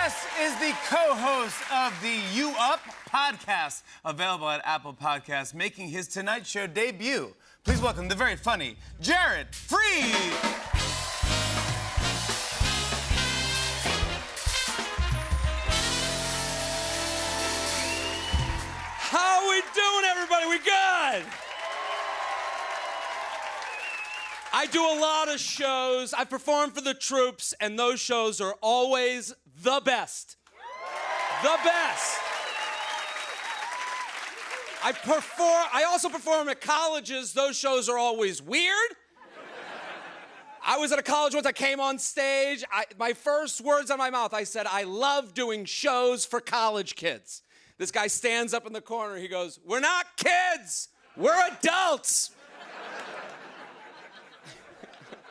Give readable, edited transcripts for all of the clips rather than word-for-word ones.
West is the co-host of the You Up podcast, available at Apple Podcasts, making his Tonight Show debut. Please welcome the very funny Jared Freed. How we doing, everybody? We good? I do a lot of shows. I perform for the troops, and those shows are always the best. The best. I also perform at colleges. Those shows are always weird. I was at a college once. I came on stage. My first words out of my mouth, I said, I love doing shows for college kids. This guy stands up in the corner. He goes, "We're not kids. We're adults."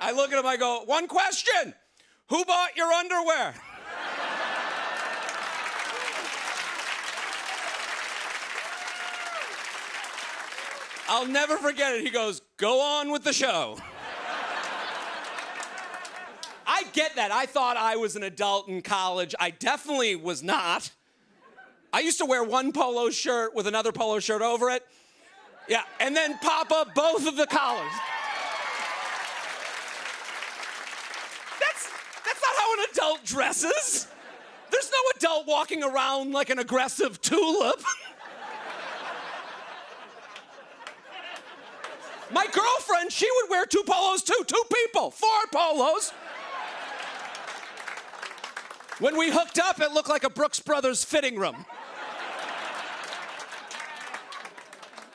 I look at him, I go, "One question. Who bought your underwear?" I'll never forget it. He goes, "Go on with the show." I get that. I thought I was an adult in college. I definitely was not. I used to wear one polo shirt with another polo shirt over it. Yeah, and then pop up both of the collars. That's not how an adult dresses. There's no adult walking around like an aggressive tulip. My girlfriend, she would wear two polos too. Two people, 4 polos. When we hooked up, it looked like a Brooks Brothers fitting room.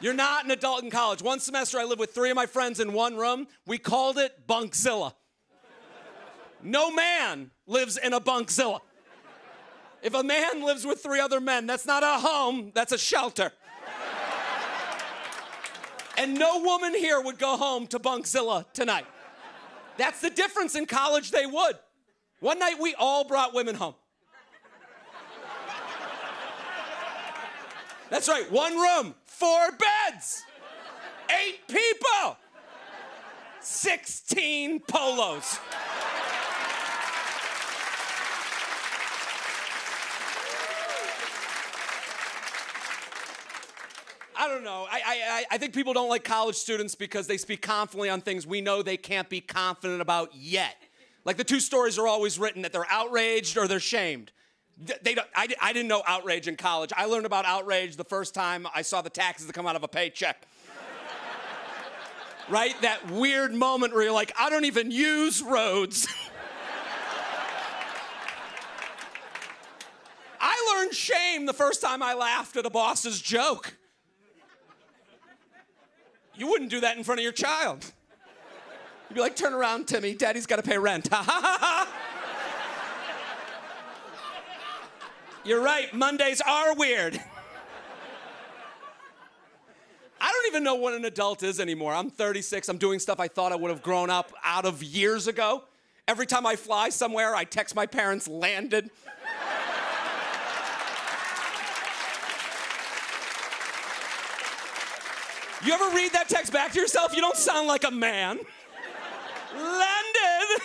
You're not an adult in college. One semester, I lived with 3 of my friends in one room. We called it Bunkzilla. No man lives in a Bunkzilla. If a man lives with 3 other men, that's not a home, that's a shelter. And no woman here would go home to Bunkzilla tonight. That's the difference. In college, they would. One night, we all brought women home. That's right, 1 room, 4 beds, 8 people, 16 polos. I don't know. I think people don't like college students because they speak confidently on things we know they can't be confident about yet. Like the 2 stories are always written that they're outraged or they're shamed. I didn't know outrage in college. I learned about outrage the first time I saw the taxes that come out of a paycheck. Right? That weird moment where you're like, I don't even use roads. I learned shame the first time I laughed at a boss's joke. You wouldn't do that in front of your child. You'd be like, "Turn around, Timmy. Daddy's got to pay rent." Ha ha ha ha. You're right, Mondays are weird. I don't even know what an adult is anymore. I'm 36. I'm doing stuff I thought I would have grown up out of years ago. Every time I fly somewhere, I text my parents, "Landed." You ever read that text back to yourself? You don't sound like a man. "Landed."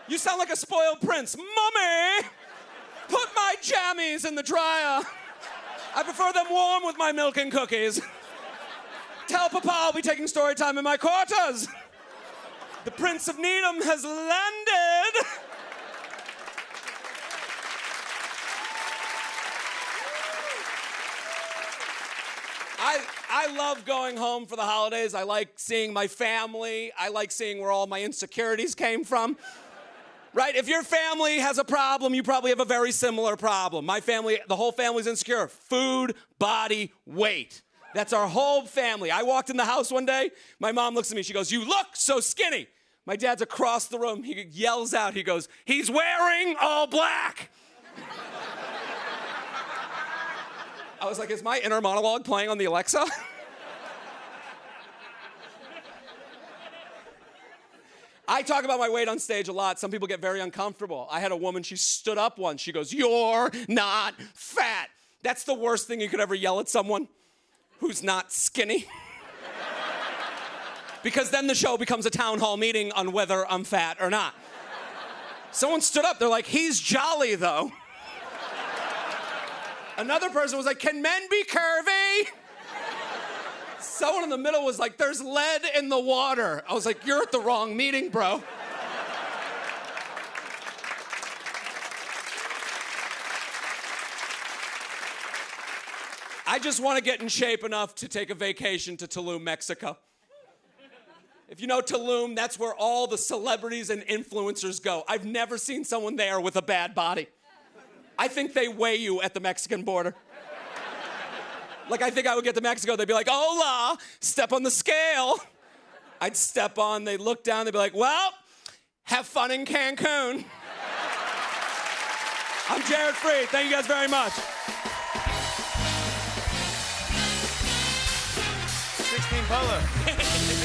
You sound like a spoiled prince. "Mommy, put my jammies in the dryer. I prefer them warm with my milk and cookies. Tell Papa I'll be taking story time in my quarters. The Prince of Needham has landed." I love going home for the holidays. I like seeing my family. I like seeing where all my insecurities came from. Right? If your family has a problem, you probably have a very similar problem. My family, the whole family's insecure. Food, body, weight. That's our whole family. I walked in the house one day. My mom looks at me. She goes, "You look so skinny." My dad's across the room. He yells out. He goes, "He's wearing all black." I was like, is my inner monologue playing on the Alexa? I talk about my weight on stage a lot. Some people get very uncomfortable. I had a woman, she stood up once. She goes, "You're not fat." That's the worst thing you could ever yell at someone who's not skinny. Because then the show becomes a town hall meeting on whether I'm fat or not. Someone stood up. They're like, "He's jolly, though." Another person was like, can men be curvy? Someone in the middle was like, there's lead in the water. I was like, you're at the wrong meeting, bro. I just want to get in shape enough to take a vacation to Tulum, Mexico. If you know Tulum, that's where all the celebrities and influencers go. I've never seen someone there with a bad body. I think they weigh you at the Mexican border. Like, I think I would get to Mexico, they'd be like, hola, step on the scale. I'd step on, they'd look down, they'd be like, well, have fun in Cancun. I'm Jared Freid, thank you guys very much. 16 Polo.